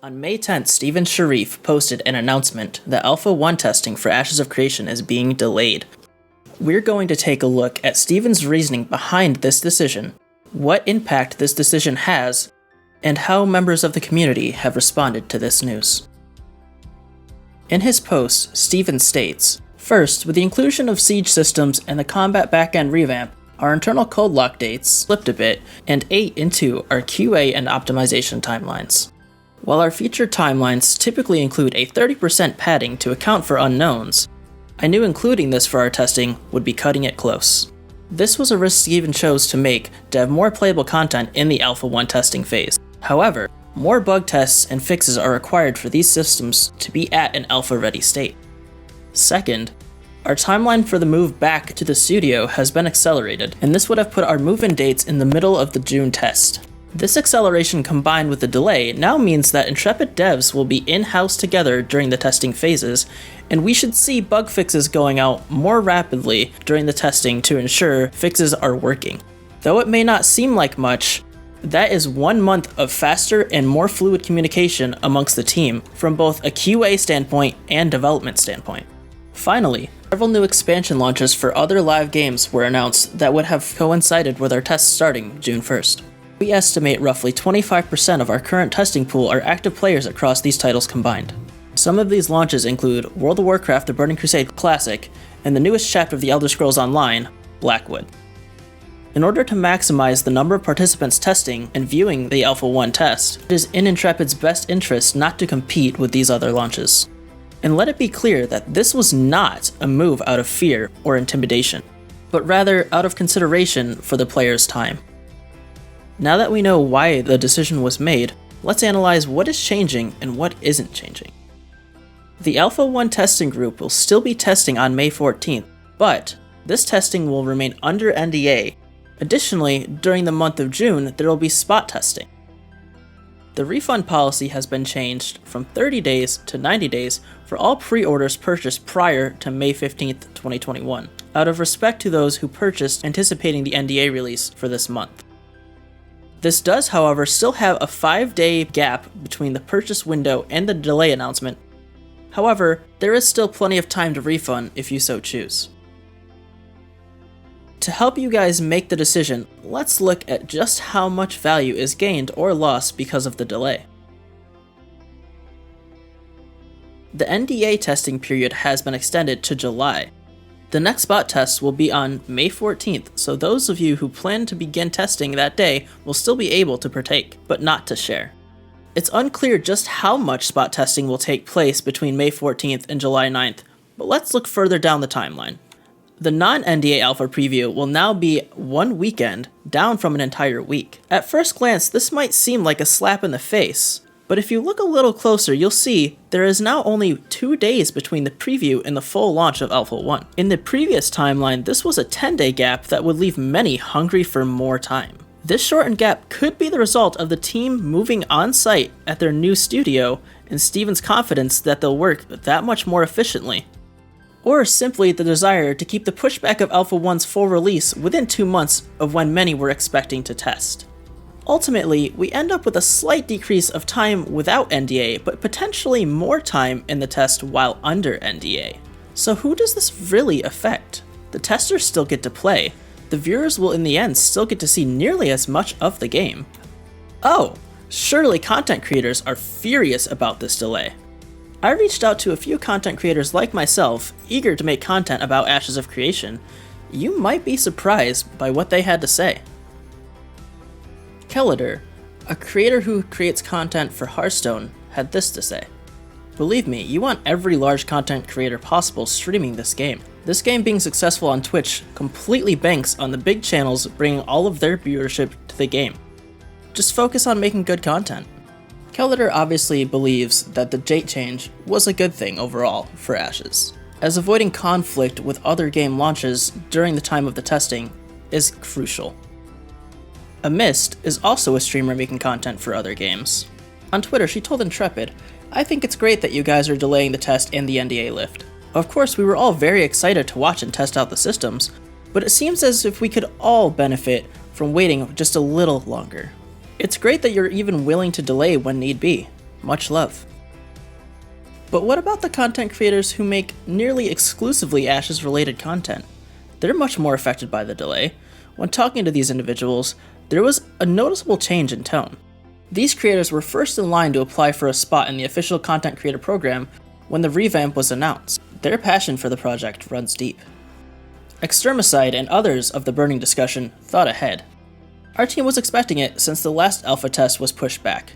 On May 10th, Steven Sharif posted an announcement that Alpha 1 testing for Ashes of Creation is being delayed. We're going to take a look at Steven's reasoning behind this decision, what impact this decision has, and how members of the community have responded to this news. In his post, Steven states, "First, with the inclusion of Siege systems and the combat backend revamp, our internal code lock dates slipped a bit and ate into our QA and optimization timelines. While our feature timelines typically include a 30% padding to account for unknowns, I knew including this for our testing would be cutting it close. This was a risk Steven chose to make to have more playable content in the Alpha 1 testing phase. However, more bug tests and fixes are required for these systems to be at an alpha-ready state. Second, our timeline for the move back to the studio has been accelerated, and this would have put our move-in dates in the middle of the June test. This acceleration combined with the delay now means that Intrepid devs will be in-house together during the testing phases, and we should see bug fixes going out more rapidly during the testing to ensure fixes are working. Though it may not seem like much, that is 1 month of faster and more fluid communication amongst the team from both a QA standpoint and development standpoint. Finally, several new expansion launches for other live games were announced that would have coincided with our tests starting June 1st. We estimate roughly 25% of our current testing pool are active players across these titles combined. Some of these launches include World of Warcraft: The Burning Crusade Classic and the newest chapter of The Elder Scrolls Online, Blackwood. In order to maximize the number of participants testing and viewing the Alpha 1 test, it is in Intrepid's best interest not to compete with these other launches. And let it be clear that this was not a move out of fear or intimidation, but rather out of consideration for the player's time. Now that we know why the decision was made, let's analyze what is changing and what isn't changing. The Alpha 1 testing group will still be testing on May 14th, but this testing will remain under NDA. Additionally, during the month of June, there will be spot testing. The refund policy has been changed from 30 days to 90 days for all pre-orders purchased prior to May 15th, 2021, out of respect to those who purchased anticipating the NDA release for this month. This does, however, still have a 5-day gap between the purchase window and the delay announcement. However, there is still plenty of time to refund if you so choose. To help you guys make the decision, let's look at just how much value is gained or lost because of the delay. The NDA testing period has been extended to July. The next spot test will be on May 14th, so those of you who plan to begin testing that day will still be able to partake, but not to share. It's unclear just how much spot testing will take place between May 14th and July 9th, but let's look further down the timeline. The non-NDA alpha preview will now be 1 weekend, down from an entire week. At first glance, this might seem like a slap in the face, but if you look a little closer, you'll see there is now only 2 days between the preview and the full launch of Alpha 1. In the previous timeline, this was a 10-day gap that would leave many hungry for more time. This shortened gap could be the result of the team moving on-site at their new studio and Steven's confidence that they'll work that much more efficiently, or simply the desire to keep the pushback of Alpha 1's full release within 2 months of when many were expecting to test. Ultimately, we end up with a slight decrease of time without NDA, but potentially more time in the test while under NDA. So who does this really affect? The testers still get to play. The viewers will in the end still get to see nearly as much of the game. Oh, surely content creators are furious about this delay. I reached out to a few content creators like myself, eager to make content about Ashes of Creation. You might be surprised by what they had to say. Kellider, a creator who creates content for Hearthstone, had this to say. "Believe me, you want every large content creator possible streaming this game. This game being successful on Twitch completely banks on the big channels bringing all of their viewership to the game. Just focus on making good content." Kellider obviously believes that the date change was a good thing overall for Ashes, as avoiding conflict with other game launches during the time of the testing is crucial. A Mist is also a streamer making content for other games. On Twitter, she told Intrepid, "I think it's great that you guys are delaying the test and the NDA lift. Of course, we were all very excited to watch and test out the systems, but it seems as if we could all benefit from waiting just a little longer. It's great that you're even willing to delay when need be. Much love. But what about the content creators who make nearly exclusively Ashes-related content? They're much more affected by the delay. When talking to these individuals, there was a noticeable change in tone. These creators were first in line to apply for a spot in the official content creator program when the revamp was announced. Their passion for the project runs deep. Extermicide and others of the burning discussion thought ahead. Our team was expecting it since the last alpha test was pushed back.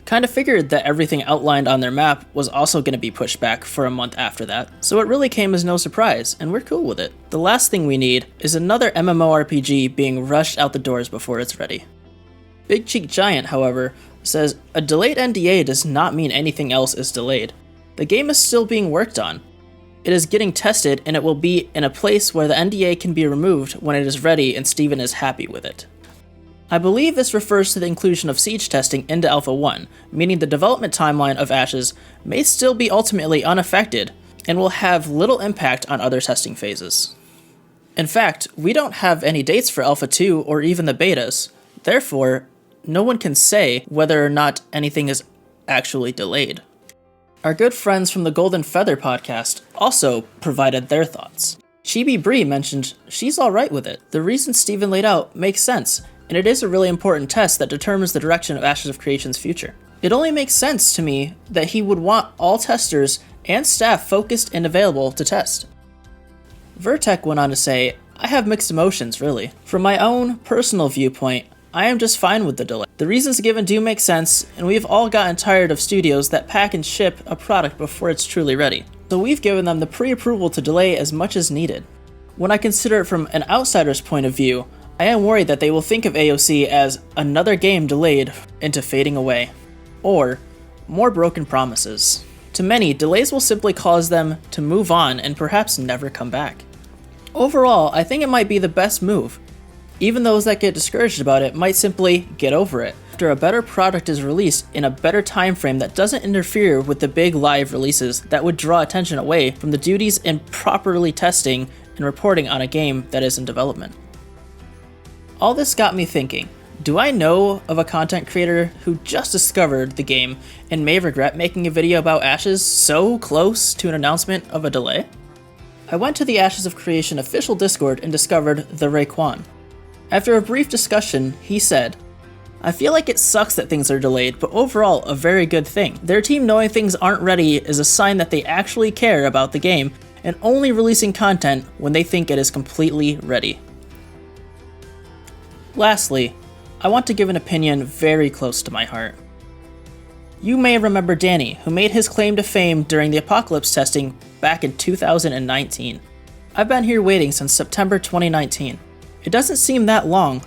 Kinda figured that everything outlined on their map was also going to be pushed back for a month after that, so it really came as no surprise, and we're cool with it. The last thing we need is another MMORPG being rushed out the doors before it's ready. Big Cheek Giant, however, says a delayed NDA does not mean anything else is delayed. The game is still being worked on. It is getting tested, and it will be in a place where the NDA can be removed when it is ready and Steven is happy with it. I believe this refers to the inclusion of siege testing into Alpha 1, meaning the development timeline of Ashes may still be ultimately unaffected and will have little impact on other testing phases. In fact, we don't have any dates for Alpha 2 or even the betas, therefore, no one can say whether or not anything is actually delayed. Our good friends from the Golden Feather podcast also provided their thoughts. Chibi Bree mentioned she's alright with it. The reason Steven laid out makes sense, and it is a really important test that determines the direction of Ashes of Creation's future. It only makes sense to me that he would want all testers and staff focused and available to test. Vertec went on to say, I have mixed emotions, really. From my own personal viewpoint, I am just fine with the delay. The reasons given do make sense, and we've all gotten tired of studios that pack and ship a product before it's truly ready. So we've given them the pre-approval to delay as much as needed. When I consider it from an outsider's point of view, I am worried that they will think of AOC as another game delayed into fading away, or more broken promises. To many, delays will simply cause them to move on and perhaps never come back. Overall, I think it might be the best move. Even those that get discouraged about it might simply get over it after a better product is released in a better time frame that doesn't interfere with the big live releases that would draw attention away from the duties in properly testing and reporting on a game that is in development. All this got me thinking, do I know of a content creator who just discovered the game and may regret making a video about Ashes so close to an announcement of a delay? I went to the Ashes of Creation official Discord and discovered the Raekwon. After a brief discussion, he said, I feel like it sucks that things are delayed, but overall a very good thing. Their team knowing things aren't ready is a sign that they actually care about the game and only releasing content when they think it is completely ready. Lastly, I want to give an opinion very close to my heart. You may remember Danny, who made his claim to fame during the Apocalypse testing back in 2019. I've been here waiting since September 2019. It doesn't seem that long,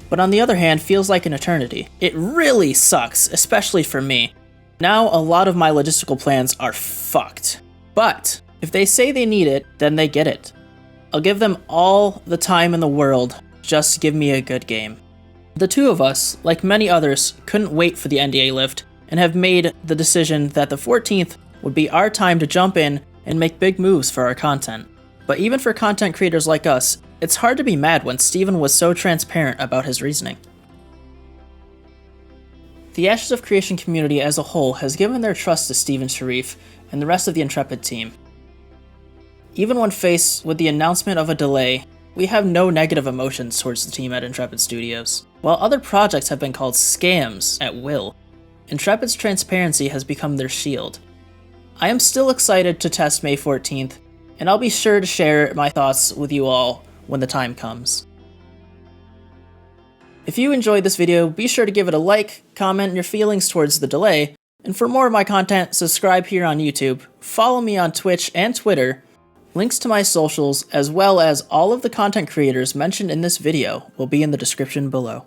but on the other hand feels like an eternity. It really sucks, especially for me. Now a lot of my logistical plans are fucked. But if they say they need it, then they get it. I'll give them all the time in the world, just give me a good game. The two of us, like many others, couldn't wait for the NDA lift and have made the decision that the 14th would be our time to jump in and make big moves for our content. But even for content creators like us, it's hard to be mad when Steven was so transparent about his reasoning. The Ashes of Creation community as a whole has given their trust to Steven Sharif and the rest of the Intrepid team. Even when faced with the announcement of a delay, we have no negative emotions towards the team at Intrepid Studios. While other projects have been called scams at will, Intrepid's transparency has become their shield. I am still excited to test May 14th, and I'll be sure to share my thoughts with you all when the time comes. If you enjoyed this video, be sure to give it a like, comment your feelings towards the delay, and for more of my content, subscribe here on YouTube, follow me on Twitch and Twitter. Links to my socials, as well as all of the content creators mentioned in this video, will be in the description below.